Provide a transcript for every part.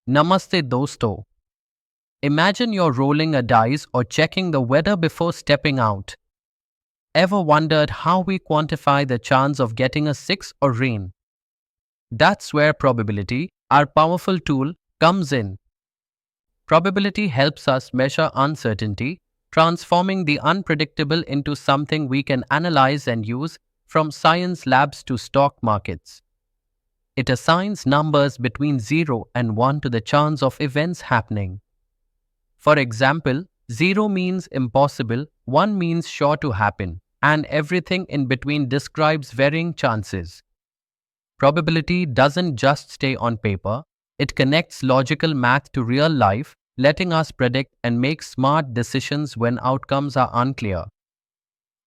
Namaste dosto. Imagine you're rolling a dice or checking the weather before stepping out. Ever wondered how we quantify the chance of getting a 6 or rain? That's where probability, our powerful tool, comes in. Probability helps us measure uncertainty, transforming the unpredictable into something we can analyze and use, from science labs to stock markets. It assigns numbers between 0 and 1 to the chance of events happening. For example, 0 means impossible, 1 means sure to happen, and everything in between describes varying chances. Probability doesn't just stay on paper, it connects logical math to real life, letting us predict and make smart decisions when outcomes are unclear.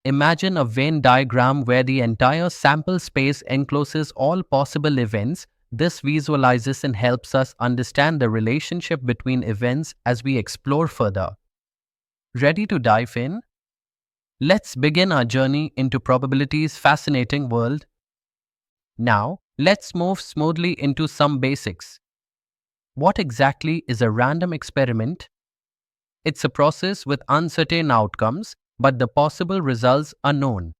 Imagine a Venn diagram where the entire sample space encloses all possible events. This visualizes and helps us understand the relationship between events as we explore further. Ready to dive in? Let's begin our journey into probability's fascinating world. Now, let's move smoothly into some basics. What exactly is a random experiment? It's a process with uncertain outcomes, but the possible results are known.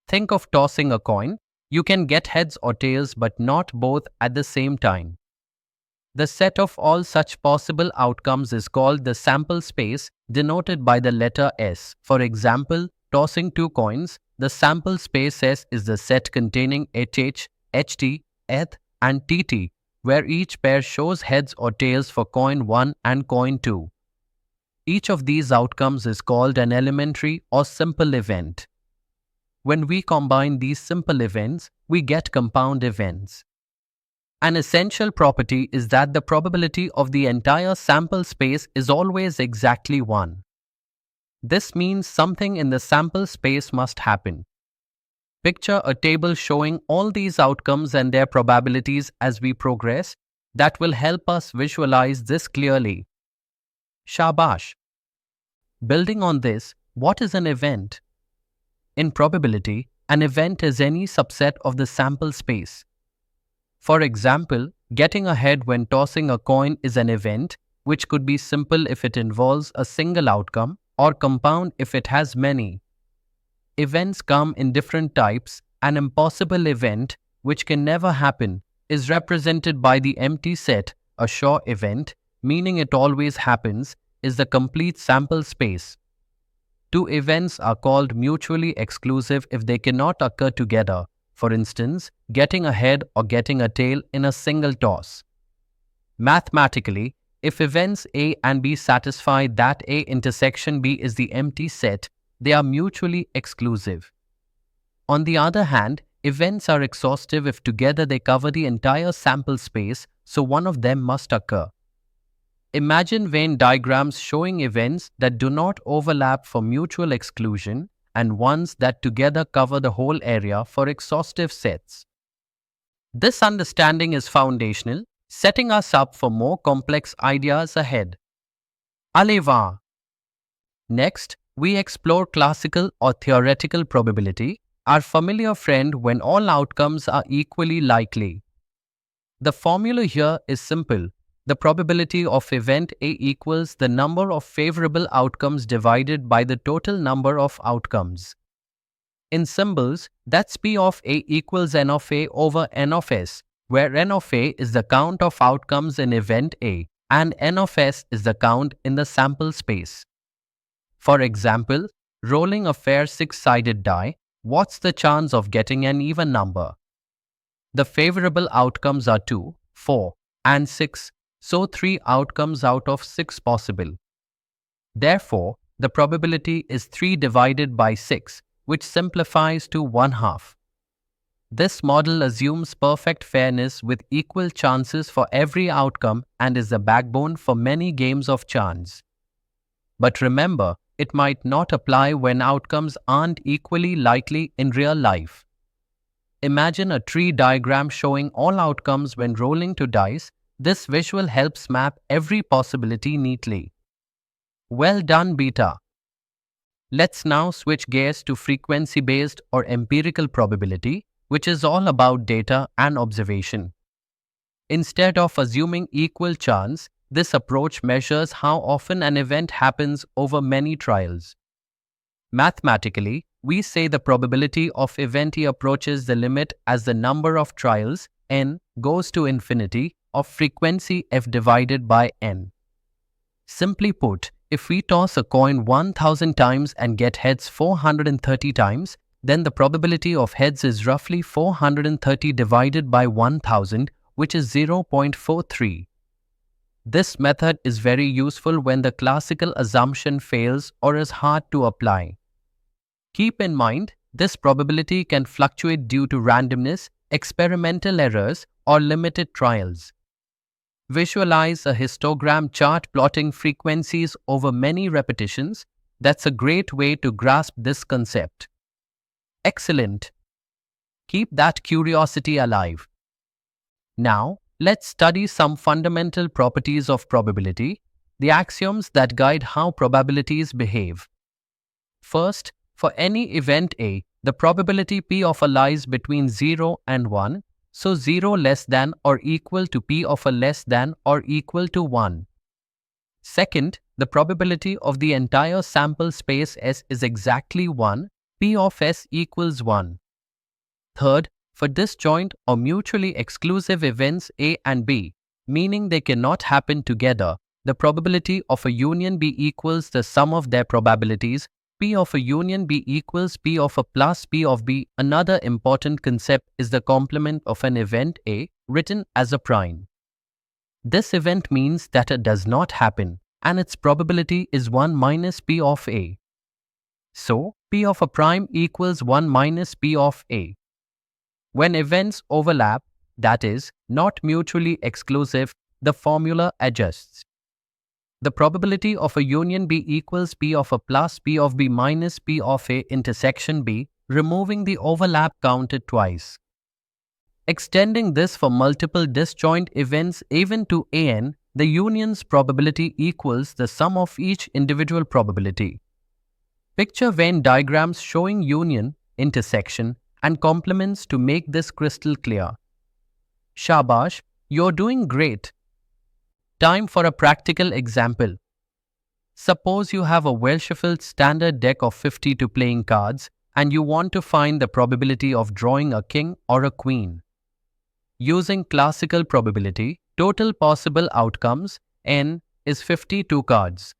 Think of tossing a coin. You can get heads or tails, but not both at the same time. The set of all such possible outcomes is called the sample space, denoted by the letter S. For example, tossing two coins, the sample space S is the set containing HH, HT, ETH, and TT, where each pair shows heads or tails for coin 1 and coin 2. Each of these outcomes is called an elementary or simple event. When we combine these simple events, we get compound events. An essential property is that the probability of the entire sample space is always exactly 1. This means something in the sample space must happen. Picture a table showing all these outcomes and their probabilities as we progress. That will help us visualize this clearly. Shabash! Building on this, what is an event? In probability, an event is any subset of the sample space. For example, getting ahead when tossing a coin is an event, which could be simple if it involves a single outcome, or compound if it has many. Events come in different types. An impossible event, which can never happen, is represented by the empty set. A sure event, meaning it always happens, is the complete sample space. Two events are called mutually exclusive if they cannot occur together. For instance, getting ahead or getting a tail in a single toss. Mathematically, if events A and B satisfy that A intersection B is the empty set, they are mutually exclusive. On the other hand, events are exhaustive if together they cover the entire sample space, so one of them must occur. Imagine Venn diagrams showing events that do not overlap for mutual exclusion and ones that together cover the whole area for exhaustive sets. This understanding is foundational, setting us up for more complex ideas ahead. Allez-y! Next, we explore classical or theoretical probability, our familiar friend when all outcomes are equally likely. The formula here is simple. The probability of event A equals the number of favorable outcomes divided by the total number of outcomes. In symbols, that's P of A equals N of A over N of S, where N of A is the count of outcomes in event A, and N of S is the count in the sample space. For example, rolling a fair 6-sided die, what's the chance of getting an even number? The favorable outcomes are 2, 4, and 6. So 3 outcomes out of 6 possible. Therefore, the probability is 3 divided by 6, which simplifies to 1/2. This model assumes perfect fairness with equal chances for every outcome and is the backbone for many games of chance. But remember, it might not apply when outcomes aren't equally likely in real life. Imagine a tree diagram showing all outcomes when rolling two dice. This visual helps map every possibility neatly. Well done, beta. Let's now switch gears to frequency-based or empirical probability, which is all about data and observation. Instead of assuming equal chance, this approach measures how often an event happens over many trials. Mathematically, we say the probability of event E approaches the limit as the number of trials, n, goes to infinity, of frequency f divided by n. Simply put, if we toss a coin 1000 times and get heads 430 times, then the probability of heads is roughly 430 divided by 1000, which is 0.43. This method is very useful when the classical assumption fails or is hard to apply. Keep in mind, this probability can fluctuate due to randomness, experimental errors, or limited trials. Visualize a histogram chart plotting frequencies over many repetitions. That's a great way to grasp this concept. Excellent. Keep that curiosity alive. Now, let's study some fundamental properties of probability, the axioms that guide how probabilities behave. First, for any event A, the probability P of A lies between 0 and 1, so 0 less than or equal to P of A less than or equal to 1. Second, the probability of the entire sample space S is exactly 1, P of S equals 1. Third, for disjoint or mutually exclusive events A and B, meaning they cannot happen together, the probability of a union B equals the sum of their probabilities. P of a union B equals P of A plus P of B. Another important concept is the complement of an event A, written as a prime. This event means that it does not happen, and its probability is 1 minus P of A. So, P of A prime equals 1 minus P of A. When events overlap, that is, not mutually exclusive, the formula adjusts. The probability of a union B equals P of A plus P of B minus P of A intersection B, removing the overlap counted twice. Extending this for multiple disjoint events even to AN, the union's probability equals the sum of each individual probability. Picture Venn diagrams showing union, intersection, and complements to make this crystal clear. Shabash, you're doing great. Time for a practical example. Suppose you have a well-shuffled standard deck of 52 playing cards and you want to find the probability of drawing a king or a queen. Using classical probability, total possible outcomes, n, is 52 cards.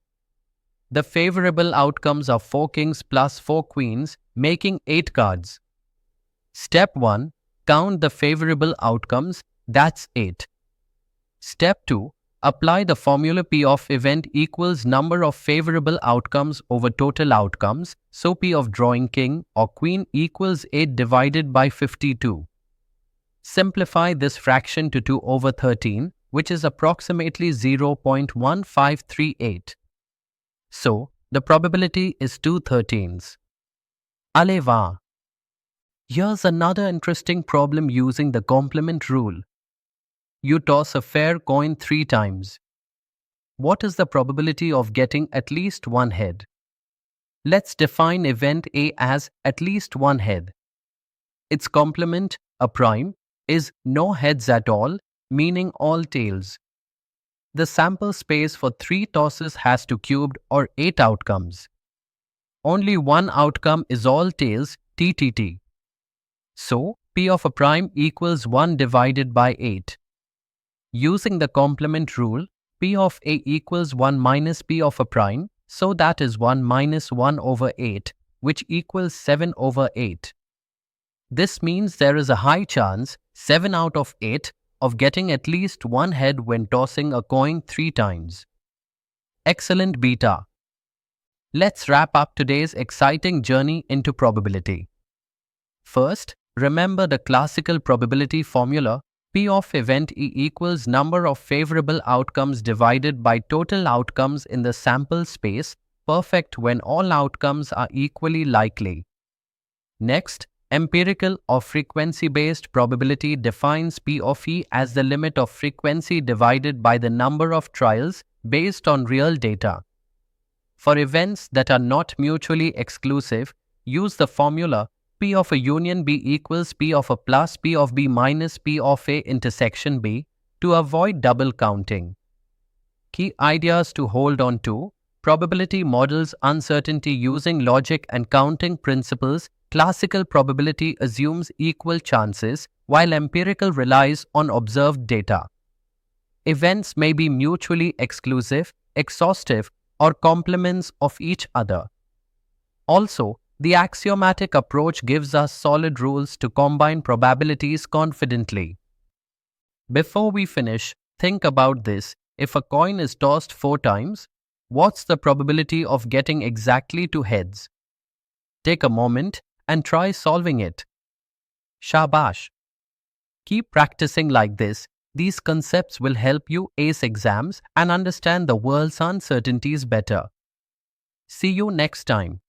The favorable outcomes are 4 kings plus 4 queens, making 8 cards. Step 1. Count the favorable outcomes, that's 8. Step 2. Apply the formula P of event equals number of favorable outcomes over total outcomes, so P of drawing king or queen equals 8 divided by 52. Simplify this fraction to 2 over 13, which is approximately 0.1538. So, the probability is 2/13. Allez va! Here's another interesting problem using the complement rule. You toss a fair coin 3 times. What is the probability of getting at least one head? Let's define event A as at least one head. Its complement, a prime, is no heads at all, meaning all tails. The sample space for 3 tosses has to cubed or 8 outcomes. Only one outcome is all tails, TTT. So, P of a prime equals 1 divided by 8. Using the complement rule, P of A equals 1 minus P of a prime, so that is 1 minus 1 over 8, which equals 7 over 8. This means there is a high chance, 7 out of 8, of getting at least one head when tossing a coin 3 times. Excellent beta. Let's wrap up today's exciting journey into probability. First, remember the classical probability formula. P of event E equals number of favorable outcomes divided by total outcomes in the sample space, perfect when all outcomes are equally likely. Next, empirical or frequency-based probability defines P of E as the limit of frequency divided by the number of trials based on real data. For events that are not mutually exclusive, use the formula P of a union B equals P of A plus P of B minus P of A intersection B to avoid double counting. Key ideas to hold on to: probability models uncertainty using logic and counting principles. Classical probability assumes equal chances, while empirical relies on observed data. Events may be mutually exclusive, exhaustive, or complements of each other. Also, the axiomatic approach gives us solid rules to combine probabilities confidently. Before we finish, think about this. If a coin is tossed 4 times, what's the probability of getting exactly to heads? Take a moment and try solving it. Shabash! Keep practicing like this. These concepts will help you ace exams and understand the world's uncertainties better. See you next time.